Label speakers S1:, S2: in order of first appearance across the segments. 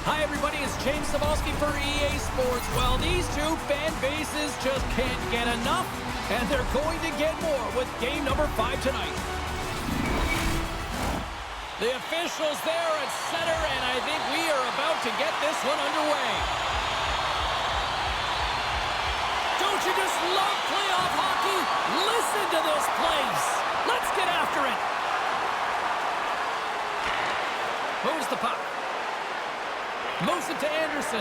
S1: Hi, everybody. It's James Cebulski for EA Sports. Well, these two fan bases just can't get enough, and they're going to get more with game number 5 tonight. The officials there at center, and I think we are about to get this one underway. Don't you just love playoff hockey? Listen to this place. Let's get after it. Moves the puck. Moves it to Anderson.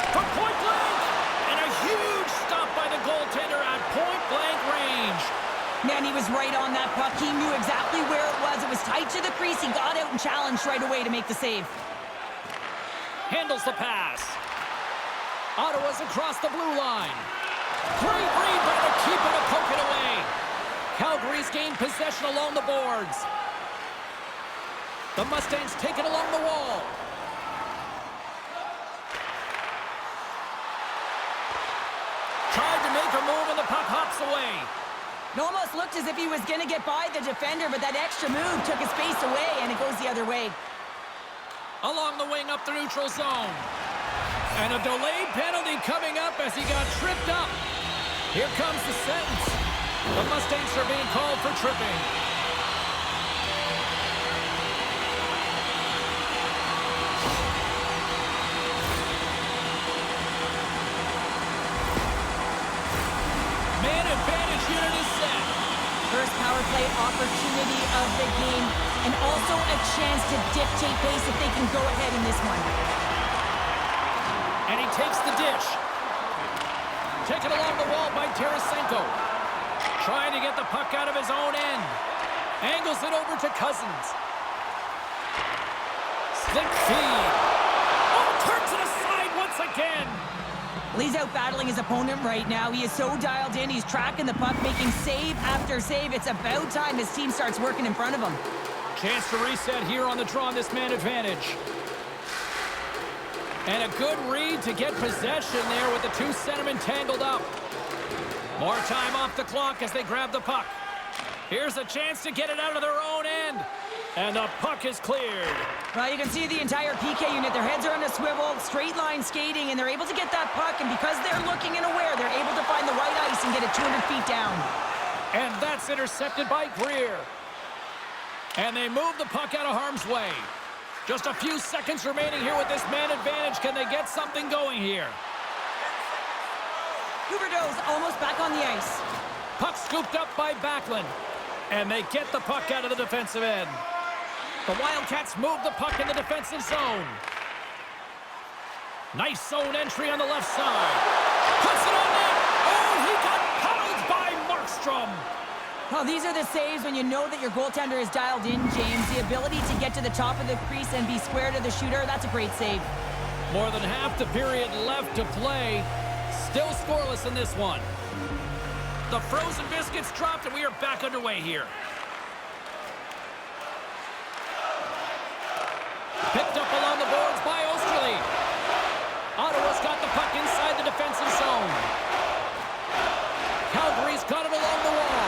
S1: From point blank. And a huge stop by the goaltender at point blank range.
S2: Man, he was right on that puck. He knew exactly where it was. It was tight to the crease. He got out and challenged right away to make the save.
S1: Handles the pass. Ottawa's across the blue line. Great read by the keeper to poke it away. Calgary's gained possession along the boards. The Mustangs take it along the wall. Tried to make a move and the puck hops away.
S2: It almost looked as if he was going to get by the defender, but that extra move took his space away, and it goes the other way.
S1: Along the wing up the neutral zone. And a delayed penalty coming up as he got tripped up. Here comes the sentence. The Mustangs are being called for tripping. Man advantage unit is set.
S2: First power play opportunity of the game, and also a chance to dictate pace if they can go ahead in this one.
S1: And he takes the dish. Taken along the wall by Tarasenko. Trying to get the puck out of his own end. Angles it over to Cousins. Stick feed. Oh, turns it aside once again.
S2: Well, he's out battling his opponent right now. He is so dialed in. He's tracking the puck, making save after save. It's about time his team starts working in front of him.
S1: Chance to reset here on the draw on this man advantage. And a good read to get possession there with the two centermen tangled up. More time off the clock as they grab the puck. Here's a chance to get it out of their own end. And the puck is cleared.
S2: Well, you can see the entire PK unit. Their heads are on a swivel, straight line skating, and they're able to get that puck. And because they're looking and aware, they're able to find the white ice and get it 200 feet down.
S1: And that's intercepted by Greer. And they move the puck out of harm's way. Just a few seconds remaining here with this man advantage. Can they get something going here?
S2: Huberdeau's almost back on the ice.
S1: Puck scooped up by Backlund. And they get the puck out of the defensive end. The Wildcats move the puck in the defensive zone. Nice zone entry on the left side. Puts it on net. Oh, he got puddled by Markstrom.
S2: Well, these are the saves when you know that your goaltender is dialed in, James. The ability to get to the top of the crease and be square to the shooter, that's a great save.
S1: More than half the period left to play. Still scoreless in this one. The frozen biscuits dropped, and we are back underway here. Picked up along the boards by Osterley. Ottawa's got the puck inside the defensive zone. Calgary's got it along the wall.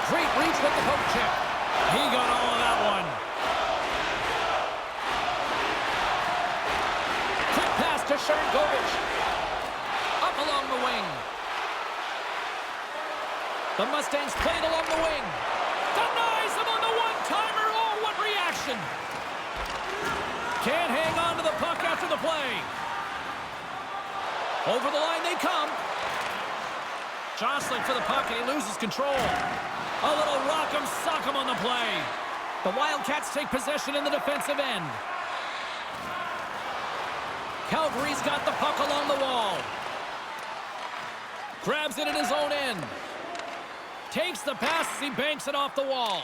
S1: Great reach with the poke check. He got all of that one. Quick pass to Sharangovich. Up along the wing. The Mustangs played along the wing. Denies him on the one-timer. Oh, what reaction. Can't hang on to the puck after the play. Over the line they come. Jostling for the puck, and he loses control. A little rock'em sock'em on the play. The Wildcats take possession in the defensive end. Calgary's got the puck along the wall. Grabs it in his own end. Takes the pass as he banks it off the wall.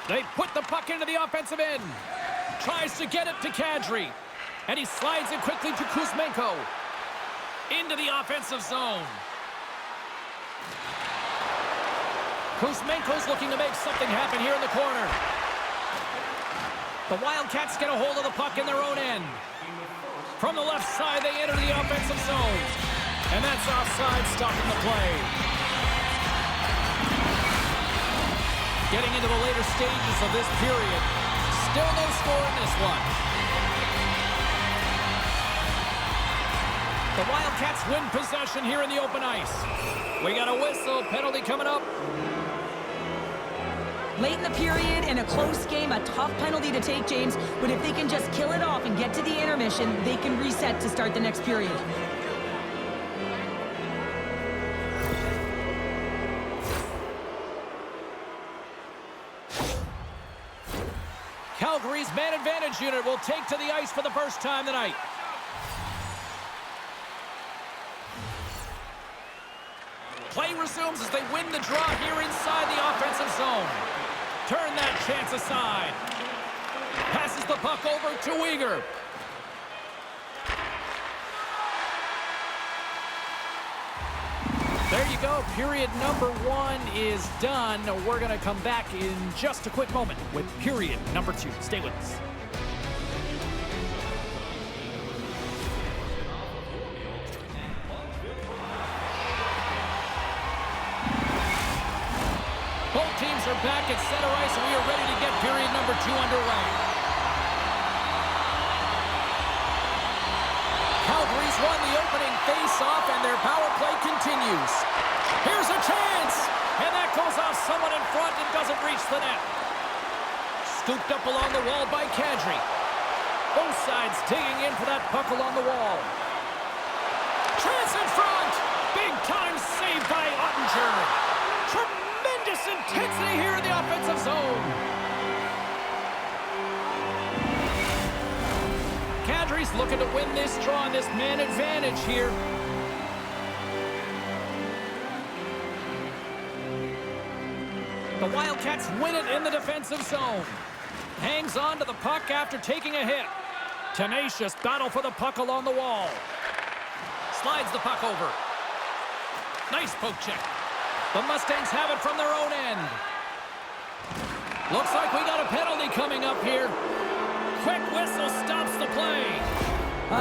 S1: They put the puck into the offensive end. Tries to get it to Kadri. And he slides it quickly to Kuzmenko. Into the offensive zone. Kuzmenko's looking to make something happen here in the corner. The Wildcats get a hold of the puck in their own end. From the left side, they enter the offensive zone. And that's offside, stopping the play. Getting into the later stages of this period. Still no score in this one. The Wildcats win possession here in the open ice. We got a whistle. Penalty coming up.
S2: Late in the period, in a close game, a tough penalty to take, James. But if they can just kill it off and get to the intermission, they can reset to start the next period.
S1: Calgary's man advantage unit will take to the ice for the first time tonight. Play resumes as they win the draw here inside the offensive zone. Turn that chance aside. Passes the puck over to Uyghur. There you go. Period number 1 is done. We're going to come back in just a quick moment with period number 2. Stay with us. Both teams are back at center ice, and we are ready to get period number 2 underway. Calgary's won the opening face-off, and their power play continues. Here's a chance, and that goes off someone in front and doesn't reach the net. Scooped up along the wall by Kadri. Both sides digging in for that puck along the wall. Chance in front! Big-time save by Ottinger. Tremendous intensity here in the offensive zone. Kadri's looking to win this draw, this man advantage here. The Wildcats win it in the defensive zone. Hangs on to the puck after taking a hit. Tenacious battle for the puck along the wall. Slides the puck over. Nice poke check. The Mustangs have it from their own end. Looks like we got a penalty coming up here. Quick whistle stops the play.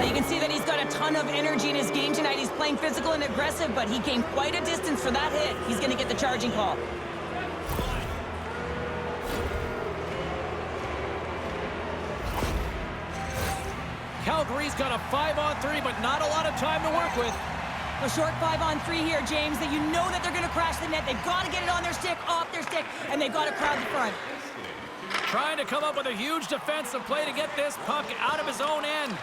S2: You can see that he's got a ton of energy in his game tonight. He's playing physical and aggressive, but he came quite a distance for that hit. He's going to get the charging call.
S1: Calgary's got a 5-on-3, but not a lot of time to work with.
S2: A short 5-on-3 here, James, that you know that they're going to crash the net. They've got to get it on their stick, off their stick, and they've got to crowd the front.
S1: Trying to come up with a huge defensive play to get this puck out of his own end.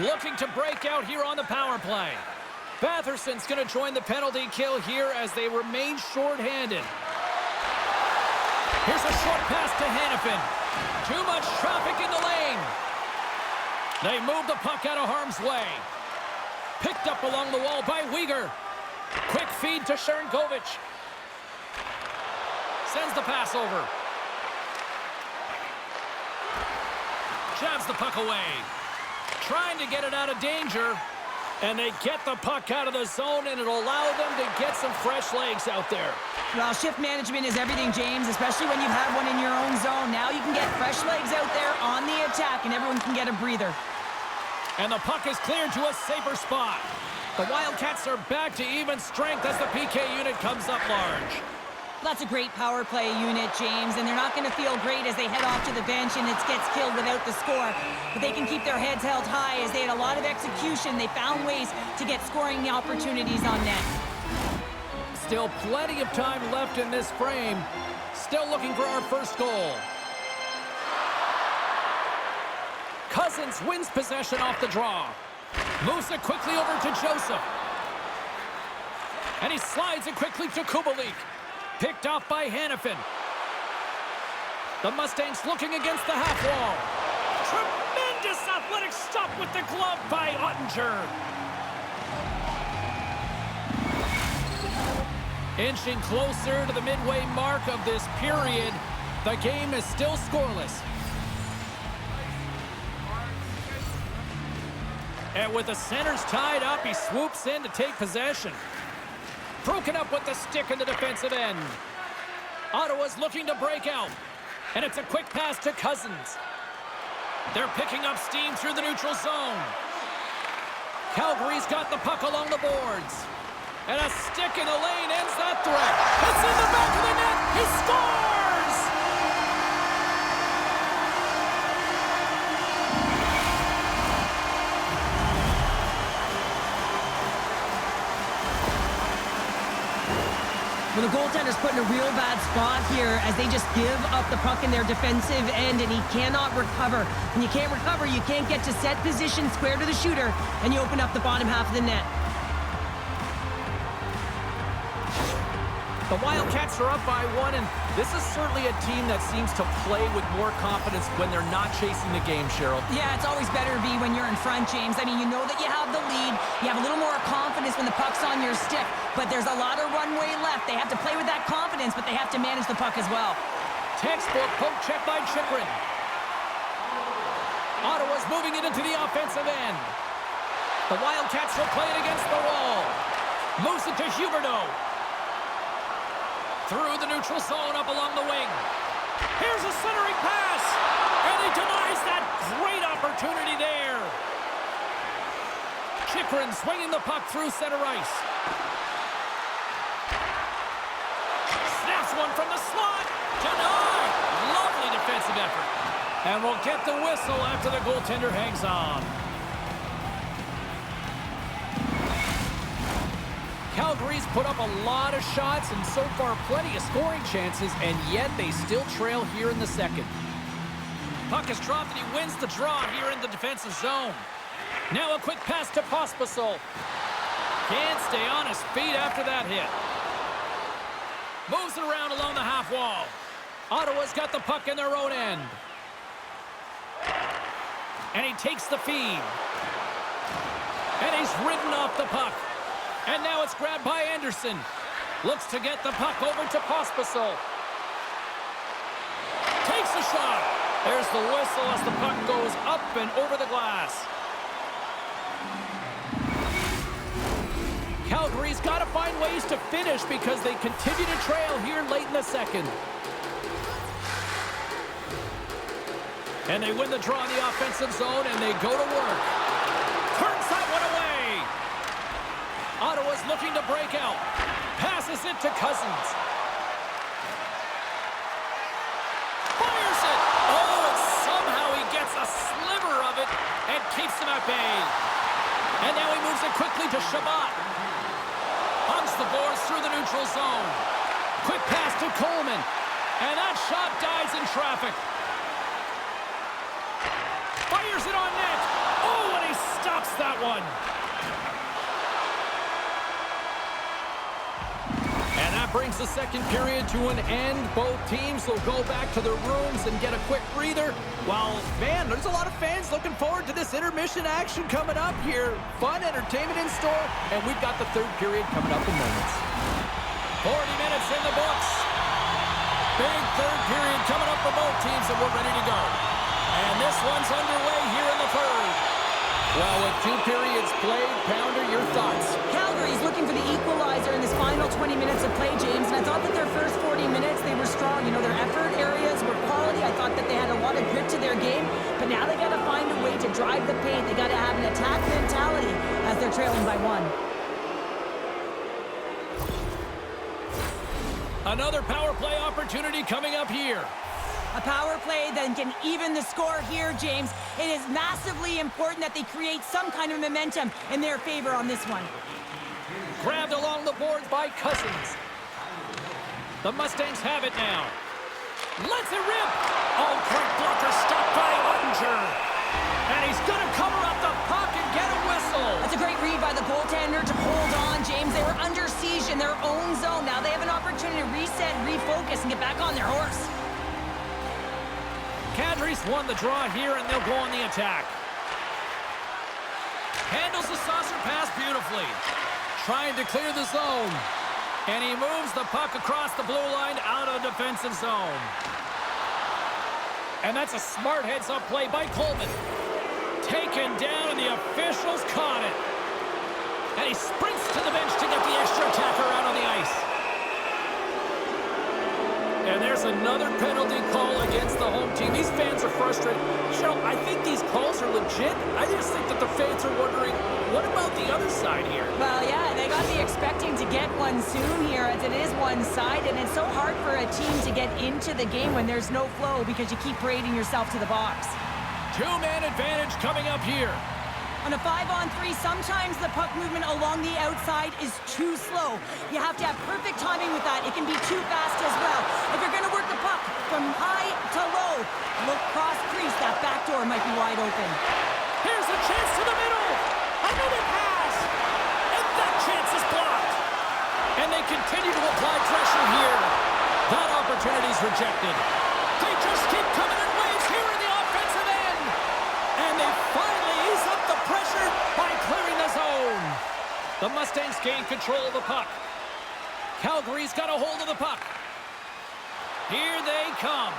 S1: Looking to break out here on the power play. Batherson's going to join the penalty kill here as they remain short-handed. Here's a short pass to Hanifin. Too much traffic in the lane. They move the puck out of harm's way. Picked up along the wall by Uyghur. Quick feed to Sharangovich. Sends the pass over. Jabs the puck away. Trying to get it out of danger. And they get the puck out of the zone, and it'll allow them to get some fresh legs out there.
S2: Well, shift management is everything, James, especially when you have one in your own zone. Now you can get fresh legs out there on the attack, and everyone can get a breather.
S1: And the puck is cleared to a safer spot. The Wildcats are back to even strength as the PK unit comes up large.
S2: That's a great power play unit, James, and they're not going to feel great as they head off to the bench and it gets killed without the score. But they can keep their heads held high as they had a lot of execution. They found ways to get scoring opportunities on net.
S1: Still plenty of time left in this frame. Still looking for our first goal. Cousins wins possession off the draw. Moves it quickly over to Joseph. And he slides it quickly to Kubalik. Picked off by Hanifin. The Mustangs looking against the half wall. Tremendous athletic stop with the glove by Ottinger. Inching closer to the midway mark of this period. The game is still scoreless. And with the centers tied up, he swoops in to take possession. Broken up with the stick in the defensive end. Ottawa's looking to break out. And it's a quick pass to Cousins. They're picking up steam through the neutral zone. Calgary's got the puck along the boards. And a stick in the lane ends that threat. It's in the back of the net. He scores!
S2: Well, the goaltender's put in a real bad spot here as they just give up the puck in their defensive end, and he cannot recover. When you can't recover, you can't get to set position square to the shooter, and you open up the bottom half of the net.
S1: The Wildcats are up by 1, and this is certainly a team that seems to play with more confidence when they're not chasing the game, Cheryl.
S2: Yeah, it's always better to be when you're in front, James. I mean, you know that you have the lead. You have a little more confidence when the puck's on your stick, but there's a lot of runway left. They have to play with that confidence, but they have to manage the puck as well.
S1: Textbook poke check by Chychrun. Ottawa's moving it into the offensive end. The Wildcats will play it against the wall. Moves it to Huberdeau. Through the neutral zone, up along the wing. Here's a centering pass. And he denies that great opportunity there. Chychrun swinging the puck through center ice. Snaps one from the slot. Denied. Lovely defensive effort. And we'll get the whistle after the goaltender hangs on. Calgary's put up a lot of shots and so far plenty of scoring chances, and yet they still trail here in the second. Puck is dropped and he wins the draw here in the defensive zone. Now a quick pass to Pospisil. Can't stay on his feet after that hit. Moves it around along the half wall. Ottawa's got the puck in their own end. And he takes the feed. And he's ridden off the puck. And now it's grabbed by Anderson. Looks to get the puck over to Pospisil. Takes a shot. There's the whistle as the puck goes up and over the glass. Calgary's got to find ways to finish because they continue to trail here late in the second. And they win the draw in the offensive zone and they go to work. Turns that one away. Ottawa's looking to break out. Passes it to Cousins. Fires it. Oh, and somehow he gets a sliver of it and keeps him at bay. And now he moves it quickly to Shabbat. Hunts the boards through the neutral zone. Quick pass to Coleman. And that shot dies in traffic. Fires it on net. Oh, and he stops that one. And that brings the second period to an end. Both teams will go back to their rooms and get a quick breather. Well, man, there's a lot of fans looking forward to this intermission action coming up here. Fun entertainment in store, and we've got the third period coming up in moments. 40 minutes in the books. Big third period coming up for both teams, and we're ready to go. And this one's underway here in the third. Well, with 2 periods played, Pounder, your thoughts?
S2: Calgary's looking for the equalizer in this final 20 minutes of play, James, and I thought that their first 40 minutes, they were strong. You know, their effort areas were quality. I thought that they had a lot of grit to their game, but now they got to find a way to drive the paint. They got to have an attack mentality as they're trailing by 1.
S1: Another power play opportunity coming up here.
S2: A power play that can even the score here, James. It is massively important that they create some kind of momentum in their favor on this one.
S1: Grabbed along the boards by Cousins. The Mustangs have it now. Lets it rip. Oh, quick blocker stopped by Ottinger. And he's going to cover up the puck and get a whistle.
S2: That's a great read by the goaltender to hold on, James. They were under siege in their own zone. Now they have an opportunity to reset, refocus, and get back on their horse.
S1: Kadri's won the draw here, and they'll go on the attack. Handles the saucer pass beautifully. Trying to clear the zone. And he moves the puck across the blue line out of defensive zone. And that's a smart heads-up play by Coleman. Taken down, and the officials caught it. And he sprints to the bench to get the extra attacker out on the ice. And there's another penalty call against the home team. These fans are frustrated. Cheryl, I think these calls are legit. I just think that the fans are wondering, what about the other side here?
S2: Well, yeah, they got to be expecting to get one soon here as it is one-sided. And it's so hard for a team to get into the game when there's no flow because you keep parading yourself to the box.
S1: 2-man advantage coming up here.
S2: On a 5-on-3, sometimes the puck movement along the outside is too slow. You have to have perfect timing with that. It can be too fast as well. If you're going to work the puck from high to low, look cross crease. That back door might be wide open.
S1: Here's a chance to the middle. Another pass. And that chance is blocked. And they continue to apply pressure here. That opportunity's rejected. They just keep coming in waves here in the offensive end. And they finally ease up the pressure by clearing the zone. The Mustangs gain control of the puck. Calgary's got a hold of the puck. Here they come.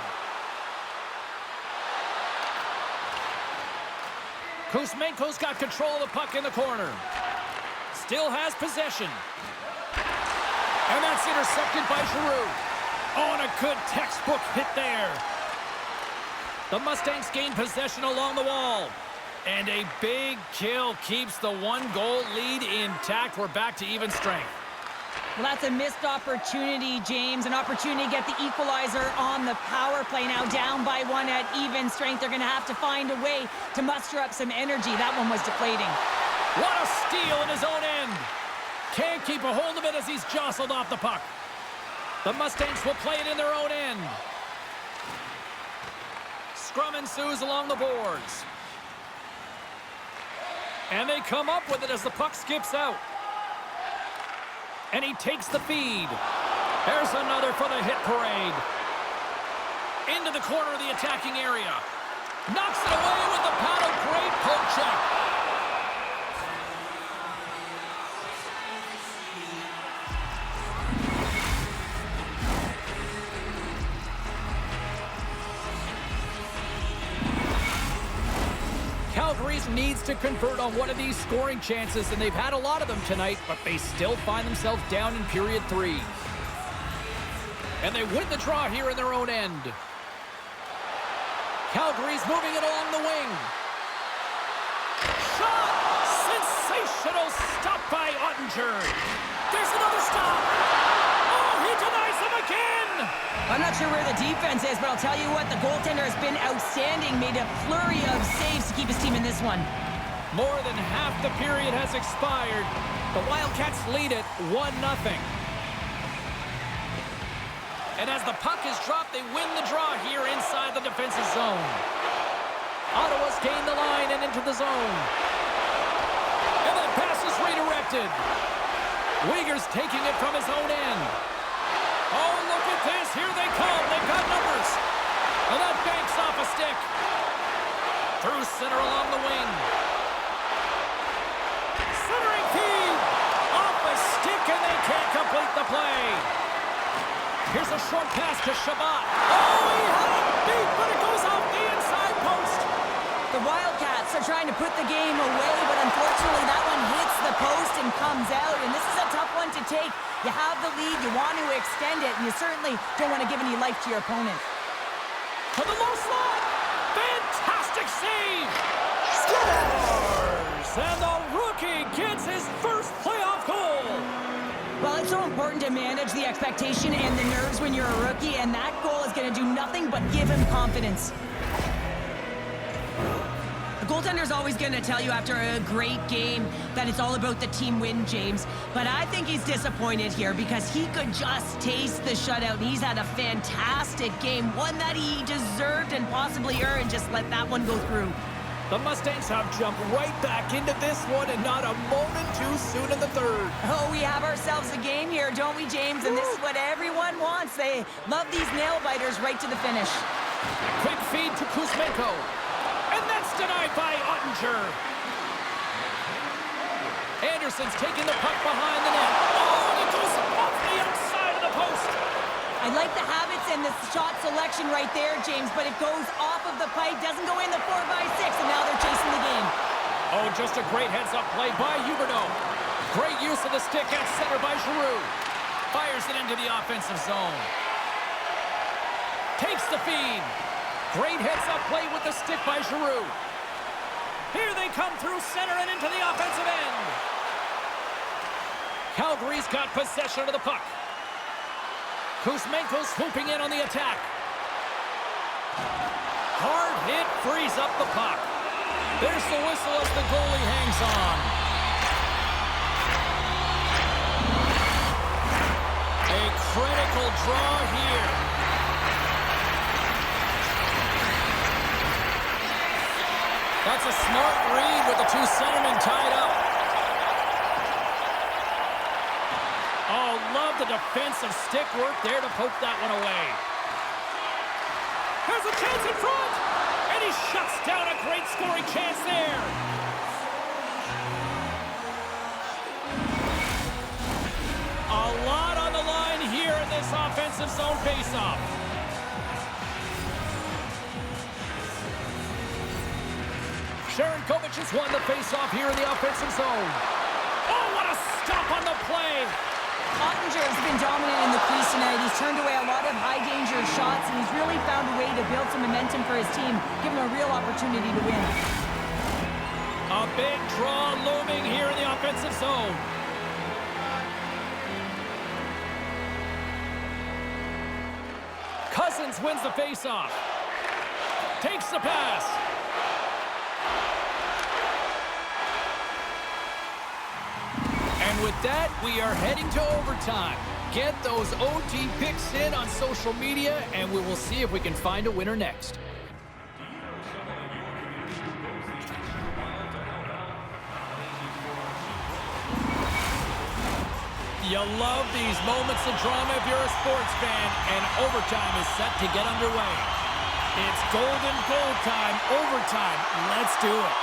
S1: Kuzmenko's got control of the puck in the corner. Still has possession. And that's intercepted by Giroux. Oh, and a good textbook hit there. The Mustangs gain possession along the wall. And a big kill keeps the one-goal lead intact. We're back to even strength.
S2: Well, that's a missed opportunity, James. An opportunity to get the equalizer on the power play. Now down by 1 at even strength. They're going to have to find a way to muster up some energy. That one was deflating.
S1: What a steal in his own end. Can't keep a hold of it as he's jostled off the puck. The Mustangs will play it in their own end. Scrum ensues along the boards. And they come up with it as the puck skips out. And he takes the feed. There's another for the hit parade. Into the corner of the attacking area. Knocks it away with the paddle. Great poke check. Calgary needs to convert on one of these scoring chances, and they've had a lot of them tonight, but they still find themselves down in period 3. And they win the draw here in their own end. Calgary's moving it along the wing. Shot! Sensational stop by Ottinger. There's another stop. Oh, he denies him again!
S2: I'm not sure where the defense is, but I'll tell you what, the goaltender has been outstanding. Made a flurry of saves to keep his team in this one.
S1: More than half the period has expired. The Wildcats lead it 1-0. And as the puck is dropped, they win the draw here inside the defensive zone. Ottawa's gained the line and into the zone. And that pass is redirected. Uyghur's taking it from his own end. Oh, look at this. Here they come. They've got numbers. And that banks off a stick. Through center along the wing. Centering feed. Off a stick, and they can't complete the play. Here's a short pass to Shabbat. Oh, he had it beat, but it goes off the inside post.
S2: The Wildcats are trying to put the game away, but unfortunately that one hits the post and comes out. And this is a tough one to take. You have the lead, you want to extend it, and you certainly don't want to give any life to your opponent.
S1: To the low slot. Fantastic save. Scores! And the rookie gets his first playoff goal.
S2: Well, it's so important to manage the expectation and the nerves when you're a rookie, and that goal is going to do nothing but give him confidence. The goaltender's always going to tell you after a great game that it's all about the team win, James. But I think he's disappointed here because he could just taste the shutout. He's had a fantastic game, one that he deserved and possibly earned. Just let that one go through.
S1: The Mustangs have jumped right back into this one, and not a moment too soon in the third.
S2: Oh, we have ourselves a game here, don't we, James? And this is what everyone wants. They love these nail-biters right to the finish.
S1: Quick feed to Kuzmenko. And that's denied by Ottinger. Anderson's taking the puck behind the net. Oh, and it goes off the outside of the post.
S2: I like the habits and the shot selection right there, James, but it goes off of the pipe, doesn't go in the 4x6, and now they're chasing the game.
S1: Oh, just a great heads-up play by Huberdeau. Great use of the stick at center by Giroux. Fires it into the offensive zone. Takes the feed. Great heads-up play with the stick by Giroux. Here they come through center and into the offensive end. Calgary's got possession of the puck. Kuzmenko swooping in on the attack. Hard hit frees up the puck. There's the whistle as the goalie hangs on. A critical draw here. That's a smart read with the two centermen tied up. Oh, love the defensive stick work there to poke that one away. Has a chance in front, and he shuts down a great scoring chance there. A lot on the line here in this offensive zone faceoff. Sharon Kovic has won the faceoff here in the offensive zone. Oh, what a stop on the play.
S2: Ottinger has been dominant in the crease tonight. He's turned away a lot of high-danger shots, and he's really found a way to build some momentum for his team, give him a real opportunity to win.
S1: A big draw looming here in the offensive zone. Cousins wins the faceoff. Takes the pass. And with that, we are heading to overtime. Get those OT picks in on social media, and we will see if we can find a winner next. You love these moments of drama if you're a sports fan, and overtime is set to get underway. It's golden goal time, overtime. Let's do it.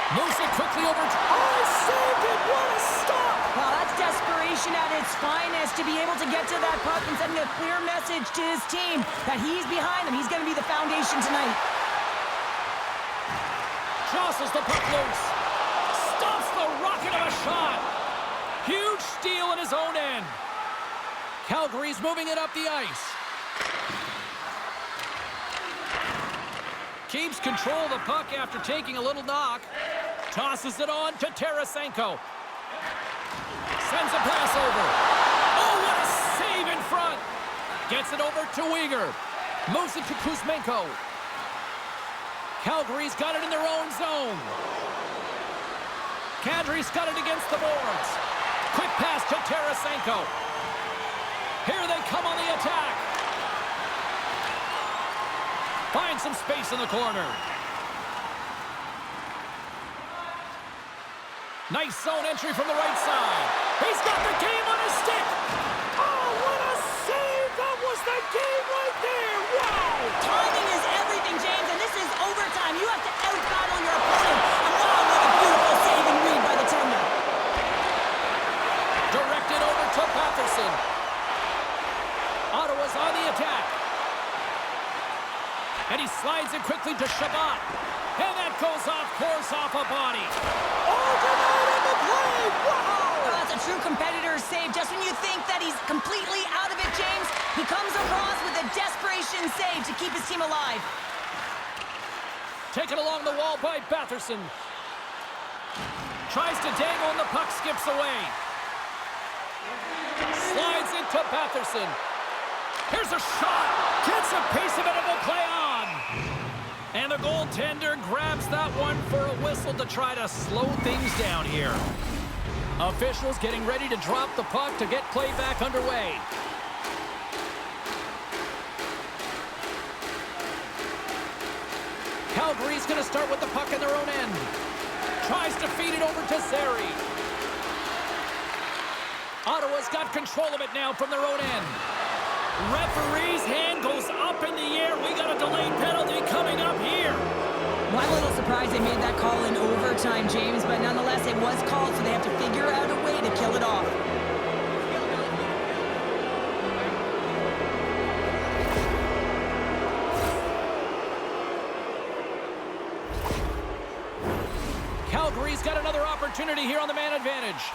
S1: Moves it quickly over. Oh, saved it! What a stop!
S2: Well, that's desperation at its finest, to be able to get to that puck and send a clear message to his team that he's behind them. He's going to be the foundation tonight.
S1: Jostles the puck loose. Stops the rocket of a shot. Huge steal in his own end. Calgary's moving it up the ice. Keeps control of the puck after taking a little knock. Tosses it on to Tarasenko. Sends a pass over. Oh, what a save in front. Gets it over to Uyghur. Moves it to Kuzmenko. Calgary's got it in their own zone. Kadri's got it against the boards. Quick pass to Tarasenko. Here they come on the attack. Finds some space in the corner. Nice zone entry from the right side. He's got the game on his stick. Oh, what a save. That was the game right there. Wow.
S2: Timing is everything, James, and this is overtime. You have to out-battle your opponent. And wow, what a beautiful save and read by the tender.
S1: Directed over to Patterson. Ottawa's on the attack. And he slides it quickly to Shabbat. And that goes off course off a body. Oh, denied on the play! Wow!
S2: Well, that's a true competitor's save. Just when you think that he's completely out of it, James, he comes across with a desperation save to keep his team alive.
S1: Taken along the wall by Batherson. Tries to dangle and the puck skips away. Slides into Batherson. Here's a shot. Gets a piece of it and will play on. And the goaltender grabs that one for a whistle to try to slow things down here. Officials getting ready to drop the puck to get play back underway. Calgary's going to start with the puck in their own end. Tries to feed it over to Zary. Ottawa's got control of it now from their own end. Referee's hand goes up in the air. We got a delayed penalty coming up here.
S2: Well, I'm a little surprised they made that call in overtime, James, but nonetheless, it was called, so they have to figure out a way to kill it off.
S1: Calgary's got another opportunity here on the man advantage.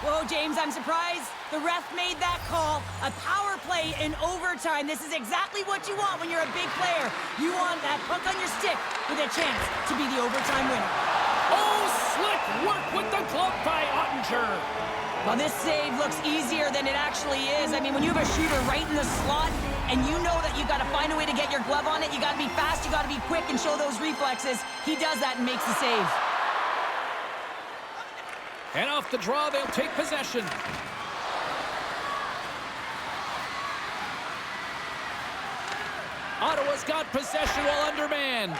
S2: Whoa, James, I'm surprised the ref made that call. A power play in overtime. This is exactly what you want when you're a big player. You want that puck on your stick with a chance to be the overtime winner.
S1: Oh, slick work with the glove by Ottinger.
S2: Well, this save looks easier than it actually is. I mean, when you have a shooter right in the slot and you know that you got to find a way to get your glove on it, you got to be fast, you got to be quick and show those reflexes. He does that and makes the save.
S1: And off the draw, they'll take possession. Ottawa's got possession while undermanned.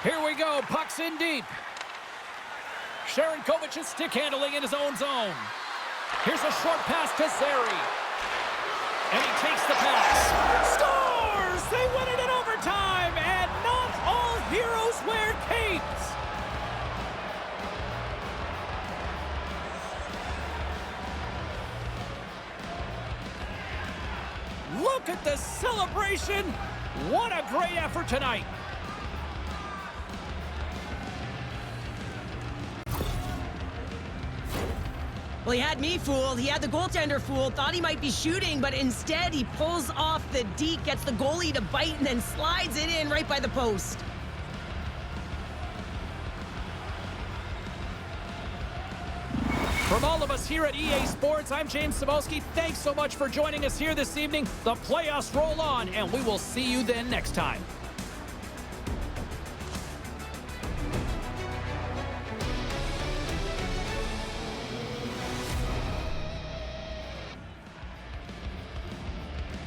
S1: Here we go, puck's in deep. Sharankovic's stick handling in his own zone. Here's a short pass to Zary. And he takes the pass. Scores! They win it in overtime, and not all heroes wear capes. Look at the celebration. What a great effort tonight.
S2: Well, he had me fooled. He had the goaltender fooled. Thought he might be shooting, but instead he pulls off the deke, gets the goalie to bite, and then slides it in right by the post.
S1: From all of us here at EA Sports, I'm James Cybulski. Thanks so much for joining us here this evening. The playoffs roll on, and we will see you then next time.